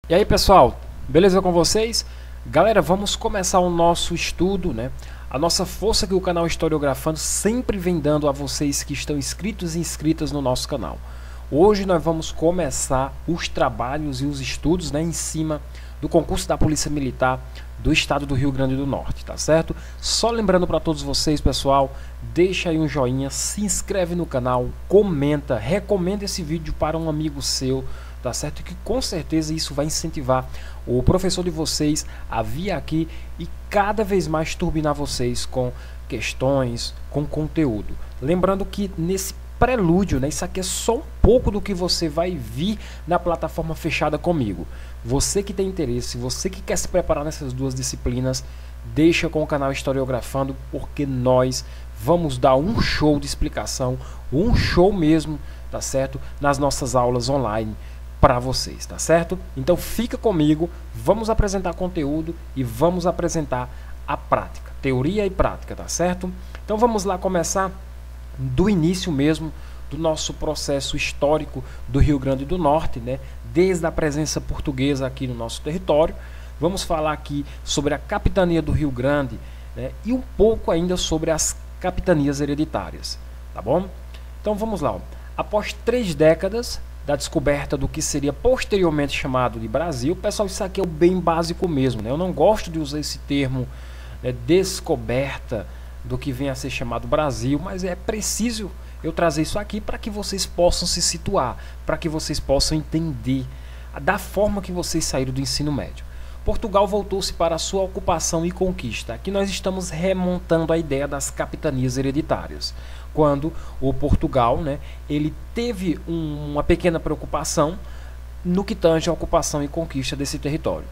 E aí pessoal, beleza com vocês? Galera, vamos começar o nosso estudo, né? A nossa força que o canal Historiografando sempre vem dando a vocês que estão inscritos e inscritas no nosso canal. Hoje nós vamos começar os trabalhos e os estudos, né, em cima do concurso da Polícia Militar do Estado do Rio Grande do Norte, tá certo? Só lembrando para todos vocês, pessoal, deixa aí um joinha, se inscreve no canal, comenta, recomenda esse vídeo para um amigo seu, tá certo? Que com certeza isso vai incentivar o professor de vocês a vir aqui e cada vez mais turbinar vocês com questões, com conteúdo. Lembrando que nesse prelúdio, né, isso aqui é só um pouco do que você vai vir na plataforma fechada comigo. Você que tem interesse, você que quer se preparar nessas duas disciplinas, deixa com o canal Historiografando, porque nós vamos dar um show de explicação, um show mesmo, tá certo? Nas nossas aulas online para vocês, tá certo? Então fica comigo, vamos apresentar conteúdo e vamos apresentar a prática, teoria e prática, tá certo? Então vamos lá começar do início mesmo do nosso processo histórico do Rio Grande do Norte, né? Desde a presença portuguesa aqui no nosso território. Vamos falar aqui sobre a capitania do Rio Grande, né? E um pouco ainda sobre as capitanias hereditárias, tá bom? Então vamos lá, ó. Após 3 décadas da descoberta do que seria posteriormente chamado de Brasil, pessoal, isso aqui é o bem básico mesmo, né? Eu não gosto de usar esse termo, né, descoberta do que vem a ser chamado Brasil, mas é preciso eu trazer isso aqui para que vocês possam se situar, para que vocês possam entender da forma que vocês saíram do ensino médio. Portugal voltou-se para a sua ocupação e conquista. Aqui nós estamos remontando a ideia das capitanias hereditárias, quando o Portugal, né, ele teve uma pequena preocupação no que tange a ocupação e conquista desse território.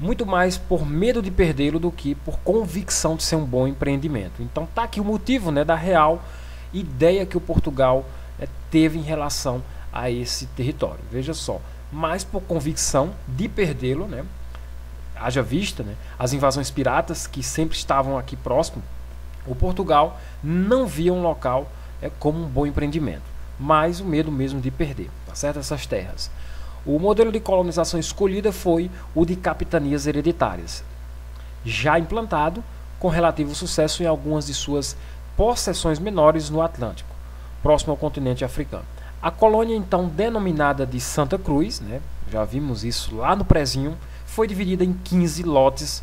Muito mais por medo de perdê-lo do que por convicção de ser um bom empreendimento. Então tá aqui o motivo, né, da real ideia que o Portugal teve em relação a esse território. Veja só, mais por convicção de perdê-lo, né, haja vista, né, as invasões piratas que sempre estavam aqui próximo, o Portugal não via um local como um bom empreendimento, mas o medo mesmo de perder, tá certo? Essas terras. O modelo de colonização escolhida foi o de capitanias hereditárias, já implantado com relativo sucesso em algumas de suas possessões menores no Atlântico, próximo ao continente africano. A colônia, então denominada de Santa Cruz, né, já vimos isso lá no prezinho, foi dividida em 15 lotes,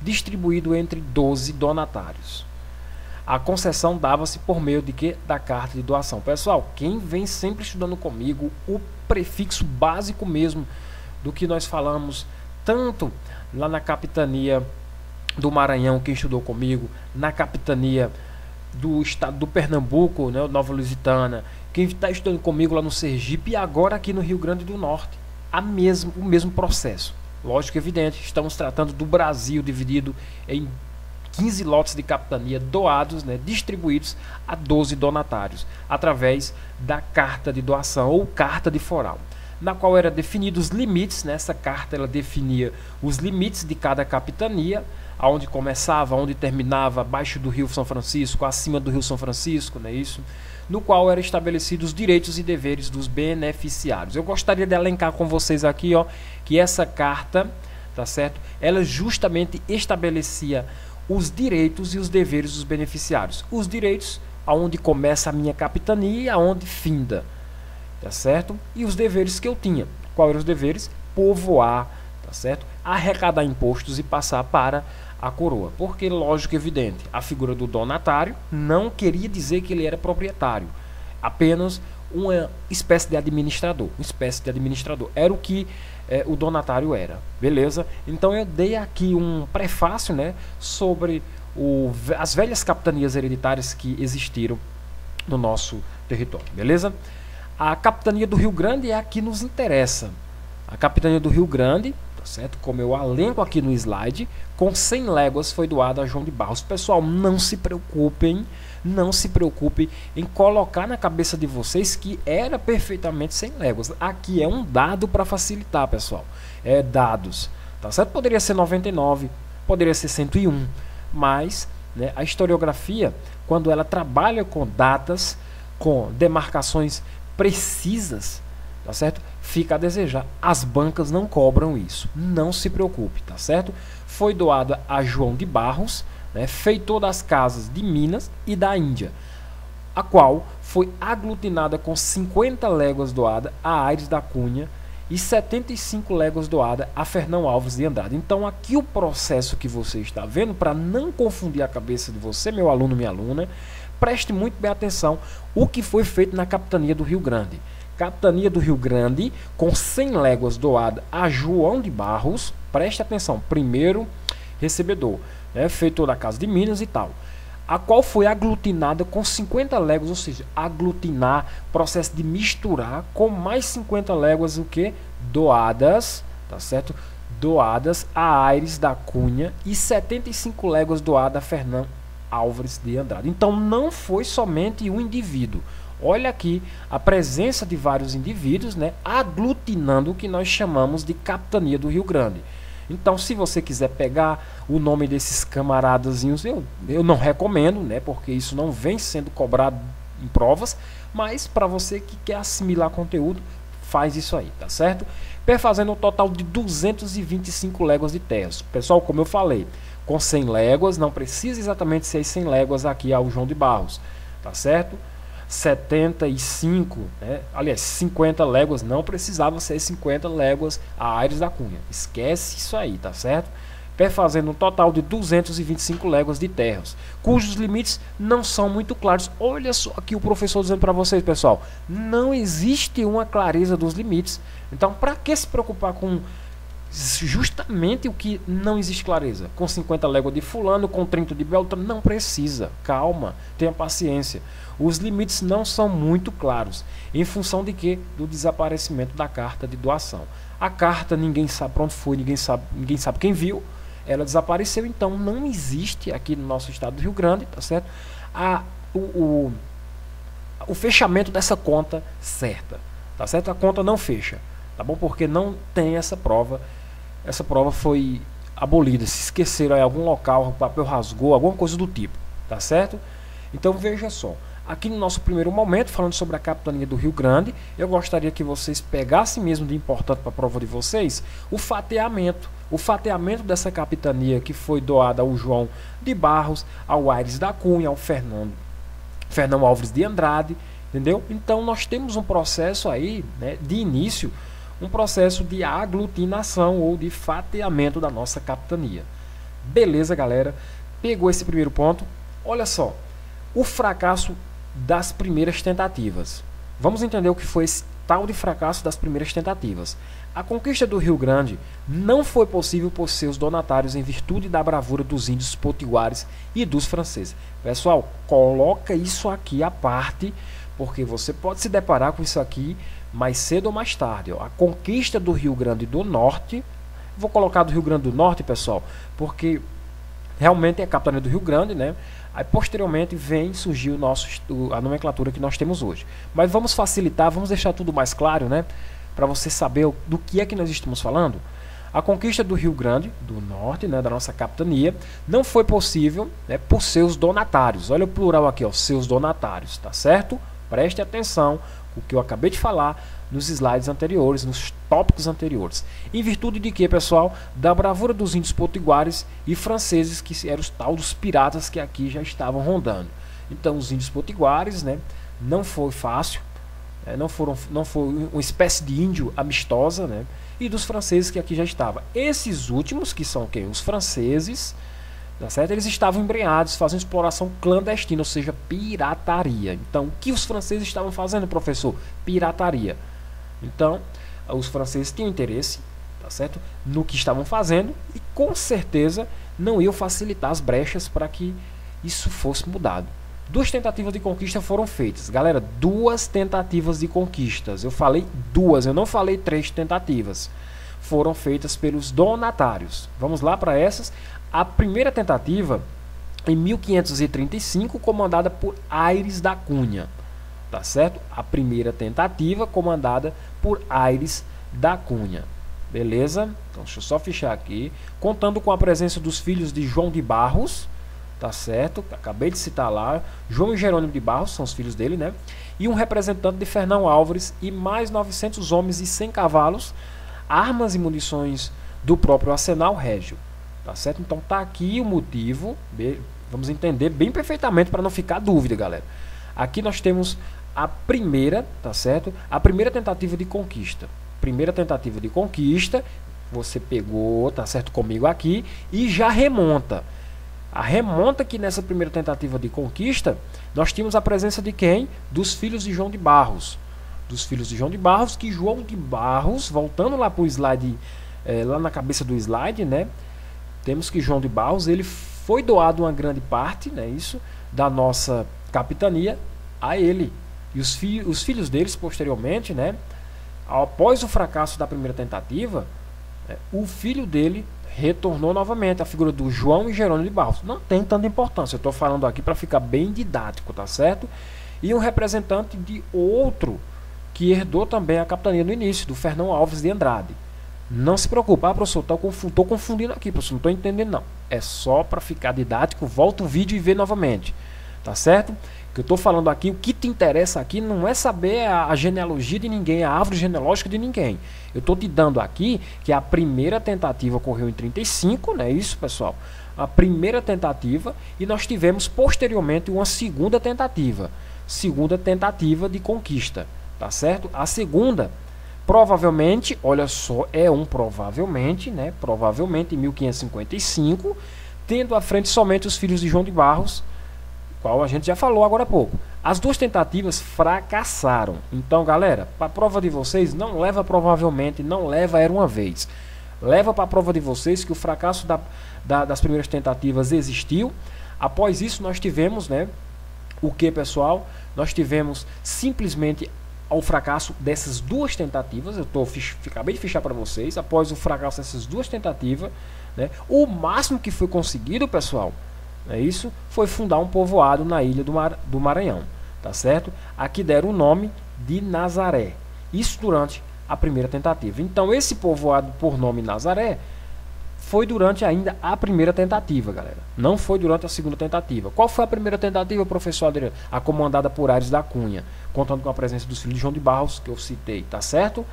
distribuído entre 12 donatários. A concessão dava-se por meio de quê? Da carta de doação. Pessoal, quem vem sempre estudando comigo, o prefixo básico mesmo do que nós falamos, tanto lá na capitania do Maranhão, quem estudou comigo, na capitania do estado do Pernambuco, né, Nova Lusitana, quem está estudando comigo lá no Sergipe e agora aqui no Rio Grande do Norte, o mesmo processo. Lógico, evidente, estamos tratando do Brasil dividido em 15 lotes de capitania doados, né, distribuídos a 12 donatários, através da carta de doação ou carta de foral, na qual eram definidos os limites, né, essa carta ela definia os limites de cada capitania, aonde começava, aonde terminava, abaixo do Rio São Francisco, acima do Rio São Francisco, não é isso? No qual eram estabelecidos os direitos e deveres dos beneficiários. Eu gostaria de elencar com vocês aqui, ó, que essa carta, tá certo? Ela justamente estabelecia os direitos e os deveres dos beneficiários. Os direitos, aonde começa a minha capitania e aonde finda, tá certo? E os deveres que eu tinha. Quais eram os deveres? Povoar, tá certo? Arrecadar impostos e passar para a coroa. Porque, lógico e evidente, a figura do donatário não queria dizer que ele era proprietário, apenas uma espécie de administrador. Era o que o donatário era. Beleza? Então eu dei aqui um prefácio, né, sobre as velhas capitanias hereditárias que existiram no nosso território. Beleza? A capitania do Rio Grande é a que nos interessa. A capitania do Rio Grande, tá certo? Como eu alenco aqui no slide, com 100 léguas foi doada a João de Barros. Pessoal, não se preocupem em colocar na cabeça de vocês que era perfeitamente 100 léguas. Aqui é um dado para facilitar, pessoal. É dados, tá certo? Poderia ser 99, poderia ser 101, mas, né, a historiografia, quando ela trabalha com datas, com demarcações precisas, tá certo? fica a desejar. As bancas não cobram isso, não se preocupe, tá certo? Foi doada a João de Barros, né, feitor das casas de Minas e da Índia, a qual foi aglutinada com 50 léguas doada a Aires da Cunha e 75 léguas doada a Fernão Alves de Andrade. Então aqui o processo que você está vendo, para não confundir a cabeça de você, meu aluno, minha aluna, preste muito bem atenção o que foi feito na capitania do Rio Grande. Capitania do Rio Grande, com 100 léguas doada a João de Barros, preste atenção, primeiro recebedor, né, feitor da Casa de Minas e tal, a qual foi aglutinada com 50 léguas, ou seja, aglutinar, processo de misturar com mais 50 léguas, o que? Doadas, tá certo? Doadas a Aires da Cunha e 75 léguas doadas a Fernão Álvares de Andrade. Então não foi somente um indivíduo. Olha aqui a presença de vários indivíduos, né, aglutinando o que nós chamamos de Capitania do Rio Grande. Então, se você quiser pegar o nome desses camaradazinhos, eu não recomendo, né, porque isso não vem sendo cobrado em provas, mas para você que quer assimilar conteúdo, faz isso aí, tá certo? Perfazendo um total de 225 léguas de terras. Pessoal, como eu falei, com 100 léguas, não precisa exatamente ser 100 léguas aqui ao João de Barros, tá certo? 75, né? Aliás, 50 léguas, não precisava ser 50 léguas a Aires da Cunha. Esquece isso aí, tá certo? Perfazendo um total de 225 léguas de terras, cujos limites não são muito claros. Olha só aqui o professor dizendo para vocês, pessoal, não existe uma clareza dos limites. Então, para que se preocupar com justamente o que não existe clareza? Com 50 léguas de fulano, com 30 de Beltrano, não precisa. Calma, tenha paciência. Os limites não são muito claros. Em função de quê? Do desaparecimento da carta de doação. A carta ninguém sabe para onde foi, ninguém sabe quem viu. Ela desapareceu, então não existe aqui no nosso estado do Rio Grande, tá certo? O fechamento dessa conta certa, tá certo? A conta não fecha, tá bom? Porque não tem essa prova. Essa prova foi abolida, se esqueceram em algum local, o papel rasgou, alguma coisa do tipo, tá certo? Então veja só, aqui no nosso primeiro momento, falando sobre a capitania do Rio Grande, eu gostaria que vocês pegassem mesmo de importante para a prova de vocês, o fatiamento dessa capitania que foi doada ao João de Barros, ao Aires da Cunha, ao Fernão Alves de Andrade, entendeu? Então nós temos um processo aí, né, de início, um processo de aglutinação ou de fatiamento da nossa capitania. Beleza, galera? Pegou esse primeiro ponto? Olha só, o fracasso das primeiras tentativas. Vamos entender o que foi esse tal de fracasso das primeiras tentativas. A conquista do Rio Grande não foi possível por seus donatários em virtude da bravura dos índios potiguares e dos franceses. Pessoal, coloca isso aqui à parte, porque você pode se deparar com isso aqui mais cedo ou mais tarde. Ó. A conquista do Rio Grande do Norte, vou colocar do Rio Grande do Norte, pessoal, porque realmente é a capitania do Rio Grande, né? Aí posteriormente vem surgir a nomenclatura que nós temos hoje. Mas vamos facilitar, vamos deixar tudo mais claro, né? Para você saber do que é que nós estamos falando. A conquista do Rio Grande do Norte, né, da nossa capitania, não foi possível, né, por seus donatários. Olha o plural aqui, ó, seus donatários, tá certo? Preste atenção o que eu acabei de falar nos slides anteriores, nos tópicos anteriores. Em virtude de que, pessoal? Da bravura dos índios potiguares e franceses, que eram os tal dos piratas que aqui já estavam rondando. Então, os índios potiguares, né, não foi fácil, não foi uma espécie de índio amistosa, né, e dos franceses que aqui já estavam. Esses últimos, que são quem? Os franceses, tá certo? Eles estavam embrenhados, fazendo exploração clandestina, ou seja, pirataria. Então, o que os franceses estavam fazendo, professor? Pirataria. Então, os franceses tinham interesse, tá certo, no que estavam fazendo e com certeza não iam facilitar as brechas para que isso fosse mudado. 2 tentativas de conquista foram feitas. Galera, 2 tentativas de conquistas. Eu falei 2, eu não falei 3 tentativas. Foram feitas pelos donatários. Vamos lá para essas. A primeira tentativa, em 1535, comandada por Aires da Cunha. Tá certo? A primeira tentativa comandada por Aires da Cunha. Beleza? Então deixa eu só fechar aqui. Contando com a presença dos filhos de João de Barros, tá certo? Acabei de citar lá, João e Jerônimo de Barros, são os filhos dele, né? E um representante de Fernão Álvares e mais 900 homens e 100 cavalos, armas e munições do próprio Arsenal Régio, tá certo? Então tá aqui o motivo, vamos entender bem perfeitamente para não ficar dúvida, galera. Aqui nós temos a primeira, tá certo? A primeira tentativa de conquista. Primeira tentativa de conquista, você pegou, tá certo, comigo aqui e já remonta. A remonta que nessa primeira tentativa de conquista, nós tínhamos a presença de quem? Dos filhos de João de Barros. Dos filhos de João de Barros, que João de Barros, voltando lá para o slide, lá na cabeça do slide, né? Temos que João de Barros, ele foi doado uma grande parte, né, isso, da nossa capitania a ele. E os filhos deles, posteriormente, né, após o fracasso da primeira tentativa, o filho dele retornou novamente, a figura do João e Jerônimo de Barros. Não tem tanta importância, eu estou falando aqui para ficar bem didático, tá certo? E um representante de outro que herdou também a capitania no início, do Fernão Alves de Andrade. Não se preocupe, professor, estou confundindo aqui, professor, não estou entendendo não. É só para ficar didático, volta o vídeo e vê novamente, tá certo? O que eu estou falando aqui, o que te interessa aqui não é saber a genealogia de ninguém, a árvore genealógica de ninguém. Eu estou te dando aqui que a primeira tentativa ocorreu em 35, não é isso, pessoal? A primeira tentativa, e nós tivemos posteriormente uma segunda tentativa de conquista, tá certo? A segunda, provavelmente, olha só, é um provavelmente, né? Provavelmente em 1555, tendo à frente somente os filhos de João de Barros, qual a gente já falou agora há pouco. As duas tentativas fracassaram. Então, galera, para a prova de vocês, não leva provavelmente, não leva era uma vez. Leva para a prova de vocês que o fracasso das primeiras tentativas existiu. Após isso, nós tivemos, né, o que, pessoal? Nós tivemos simplesmente ao fracasso dessas duas tentativas. Eu acabei de fichar para vocês. Após o fracasso dessas duas tentativas, né, o máximo que foi conseguido, pessoal, isso foi fundar um povoado na ilha do Maranhão, tá certo? Aqui deram o nome de Nazaré. Isso durante a primeira tentativa. Então esse povoado por nome Nazaré foi durante ainda a primeira tentativa, galera. Não foi durante a segunda tentativa. Qual foi a primeira tentativa, professor Adriano? A comandada por Aires da Cunha, contando com a presença dos filhos de João de Barros, que eu citei, tá certo?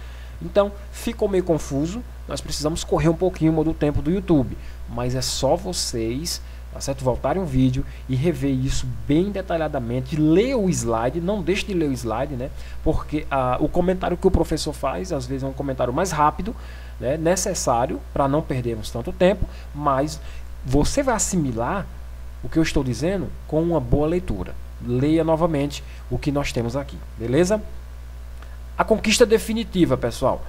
Então ficou meio confuso. Nós precisamos correr um pouquinho do tempo do YouTube, mas é só vocês, tá certo, voltarem o vídeo e rever isso bem detalhadamente. Leia o slide, não deixe de ler o slide, né? Porque o comentário que o professor faz, às vezes é um comentário mais rápido, né? Necessário para não perdermos tanto tempo, mas você vai assimilar o que eu estou dizendo com uma boa leitura. Leia novamente o que nós temos aqui, beleza? A conquista definitiva, pessoal.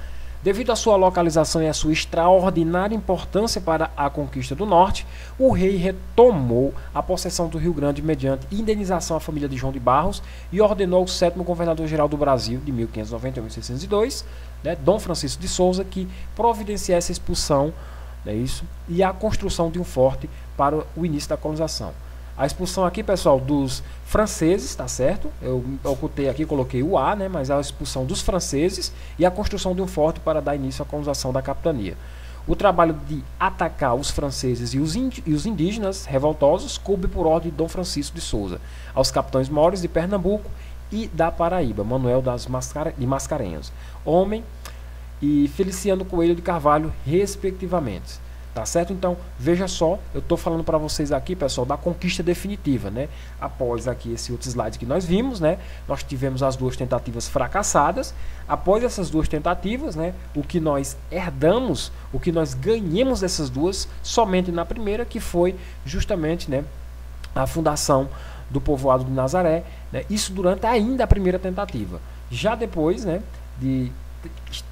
Devido à sua localização e à sua extraordinária importância para a conquista do norte, o rei retomou a possessão do Rio Grande mediante indenização à família de João de Barros e ordenou ao 7º governador-geral do Brasil, de 1591 a 1602, né, Dom Francisco de Souza, que providenciasse a expulsão, né, isso, e a construção de um forte para o início da colonização. A expulsão aqui, pessoal, dos franceses, tá certo? Eu ocultei aqui, coloquei o A, né? Mas a expulsão dos franceses e a construção de um forte para dar início à colonização da capitania. O trabalho de atacar os franceses e os indígenas revoltosos coube por ordem de Dom Francisco de Souza aos capitães mores de Pernambuco e da Paraíba, Manuel de Mascarenhas, Homem e Feliciano Coelho de Carvalho, respectivamente. Tá certo? Então, veja só, eu estou falando para vocês aqui, pessoal, da conquista definitiva, né? Após aqui esse outro slide que nós vimos, né? Nós tivemos as duas tentativas fracassadas. Após essas duas tentativas, né? O que nós herdamos, o que nós ganhamos dessas duas, somente na primeira, que foi justamente, né, a fundação do povoado de Nazaré, né? Isso durante ainda a primeira tentativa. Já depois, né, de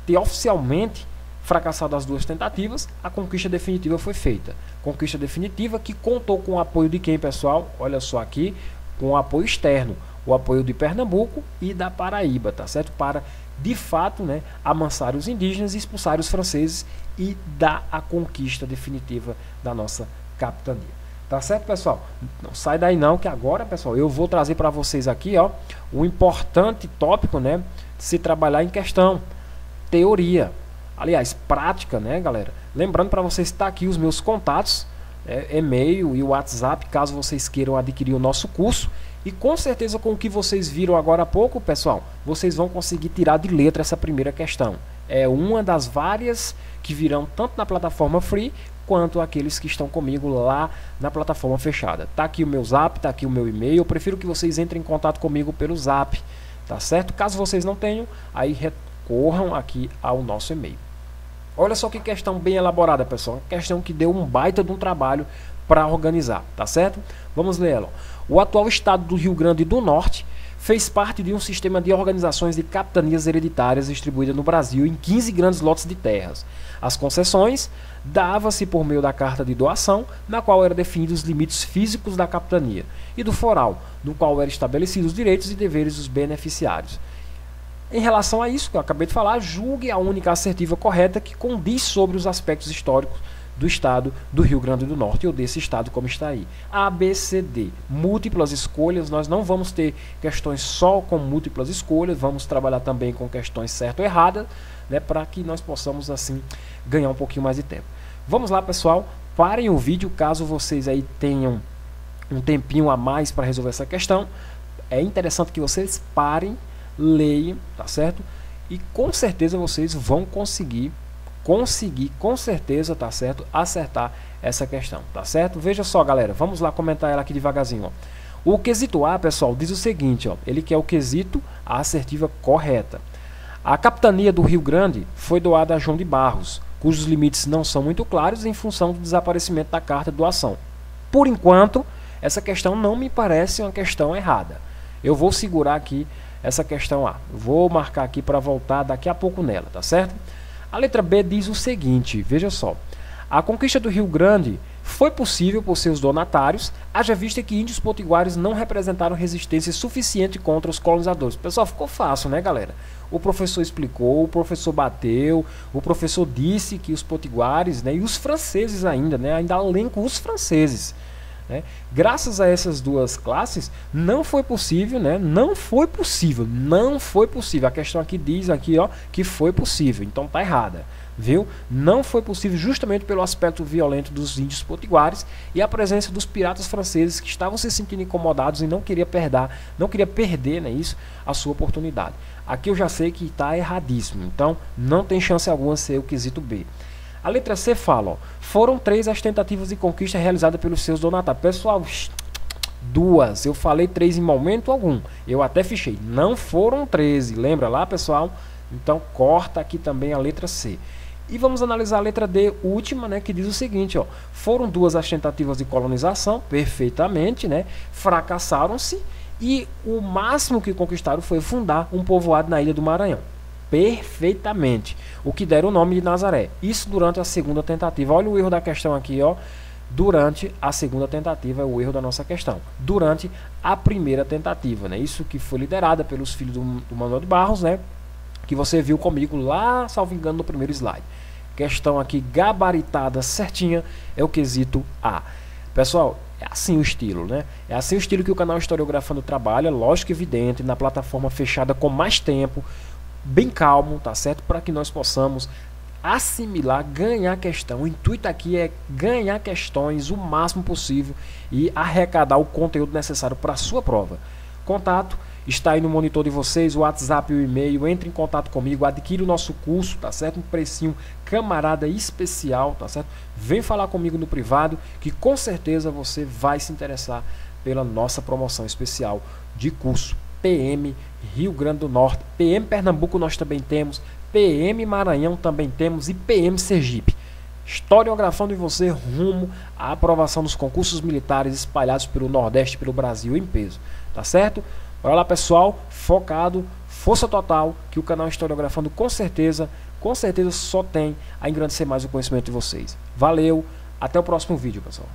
ter oficialmente fracassado as duas tentativas, a conquista definitiva foi feita. Conquista definitiva que contou com o apoio de quem, pessoal? Olha só aqui, com o apoio externo, o apoio de Pernambuco e da Paraíba, tá certo? Para, de fato, né, amansar os indígenas e expulsar os franceses e dar a conquista definitiva da nossa capitania. Tá certo, pessoal? Não sai daí não, que agora, pessoal, eu vou trazer para vocês aqui, ó, um importante tópico, né, de se trabalhar em questão, teoria. Aliás, prática, né, galera? Lembrando para vocês estar aqui os meus contatos, e-mail e WhatsApp, caso vocês queiram adquirir o nosso curso. E com certeza, com o que vocês viram agora há pouco, pessoal, vocês vão conseguir tirar de letra essa primeira questão. É uma das várias que virão tanto na plataforma free quanto aqueles que estão comigo lá na plataforma fechada. Tá aqui o meu zap, tá aqui o meu e-mail. Eu prefiro que vocês entrem em contato comigo pelo zap, tá certo? Caso vocês não tenham, aí recorram aqui ao nosso e-mail. Olha só que questão bem elaborada, pessoal. Uma questão que deu um baita de um trabalho para organizar, tá certo? Vamos ler ela. O atual estado do Rio Grande do Norte fez parte de um sistema de organizações de capitanias hereditárias distribuídas no Brasil em 15 grandes lotes de terras. As concessões dava-se por meio da carta de doação, na qual eram definidos os limites físicos da capitania, e do foral, no qual eram estabelecidos os direitos e deveres dos beneficiários. Em relação a isso que eu acabei de falar, julgue a única assertiva correta que condiz sobre os aspectos históricos do estado do Rio Grande do Norte, ou desse estado como está aí. A, B, C, D. Múltiplas escolhas, nós não vamos ter questões só com múltiplas escolhas, vamos trabalhar também com questões certa ou errada, né, para que nós possamos assim ganhar um pouquinho mais de tempo. Vamos lá, pessoal, parem o vídeo caso vocês aí tenham um tempinho a mais para resolver essa questão. É interessante que vocês parem, leiam, tá certo? E com certeza vocês vão conseguir com certeza, tá certo, acertar essa questão, tá certo? Veja só, galera, vamos lá comentar ela aqui devagarzinho, ó. O quesito A, pessoal, diz o seguinte, ó, ele quer o quesito, a assertiva correta. A capitania do Rio Grande foi doada a João de Barros, cujos limites não são muito claros em função do desaparecimento da carta de doação. Por enquanto, essa questão não me parece uma questão errada. Eu vou segurar aqui essa questão A. Vou marcar aqui para voltar daqui a pouco nela, tá certo? A letra B diz o seguinte, veja só. A conquista do Rio Grande foi possível por seus donatários, haja vista que índios potiguares não representaram resistência suficiente contra os colonizadores. Pessoal, ficou fácil, né, galera? O professor explicou, o professor bateu, o professor disse que os potiguares, né, e os franceses ainda, né, ainda elenco os franceses, né? Graças a essas duas classes não foi possível, né? Não foi possível. A questão aqui diz aqui, ó, que foi possível, então tá errada, viu? Não foi possível justamente pelo aspecto violento dos índios potiguares e a presença dos piratas franceses que estavam se sentindo incomodados e não queria perder, né, isso, a sua oportunidade. Aqui eu já sei que está erradíssimo, então não tem chance alguma de ser o quesito B. A letra C fala, ó, foram 3 as tentativas de conquista realizadas pelos seus donatários. Pessoal, 2, eu falei 3 em momento algum, eu até fichei, não foram 13, lembra lá, pessoal? Então corta aqui também a letra C. E vamos analisar a letra D, última, né, que diz o seguinte, ó, foram 2 as tentativas de colonização, perfeitamente, né, fracassaram-se e o máximo que conquistaram foi fundar um povoado na Ilha do Maranhão. Perfeitamente, o que deram o nome de Nazaré. Isso durante a segunda tentativa. Olha o erro da questão aqui, ó. Durante a segunda tentativa é o erro da nossa questão. Durante a primeira tentativa, né? Isso que foi liderada pelos filhos do Manuel de Barros, né? Que você viu comigo lá, salvo engano, no primeiro slide. Questão aqui gabaritada certinha é o quesito A. Pessoal, é assim o estilo, né? É assim o estilo que o canal Historiografando trabalha, lógico e evidente, na plataforma fechada com mais tempo, bem calmo, tá certo? Para que nós possamos assimilar, ganhar questão. O intuito aqui é ganhar questões o máximo possível e arrecadar o conteúdo necessário para a sua prova. Contato está aí no monitor de vocês, o WhatsApp e o e-mail. Entre em contato comigo, adquire o nosso curso, tá certo? Um precinho camarada especial, tá certo? Vem falar comigo no privado que com certeza você vai se interessar pela nossa promoção especial de curso PM Rio Grande do Norte, PM Pernambuco nós também temos, PM Maranhão também temos e PM Sergipe. Historiografando em você rumo à aprovação dos concursos militares espalhados pelo Nordeste e pelo Brasil em peso, tá certo? Olha lá, pessoal, focado, força total, que o canal Historiografando com certeza só tem a engrandecer mais o conhecimento de vocês. Valeu, até o próximo vídeo, pessoal.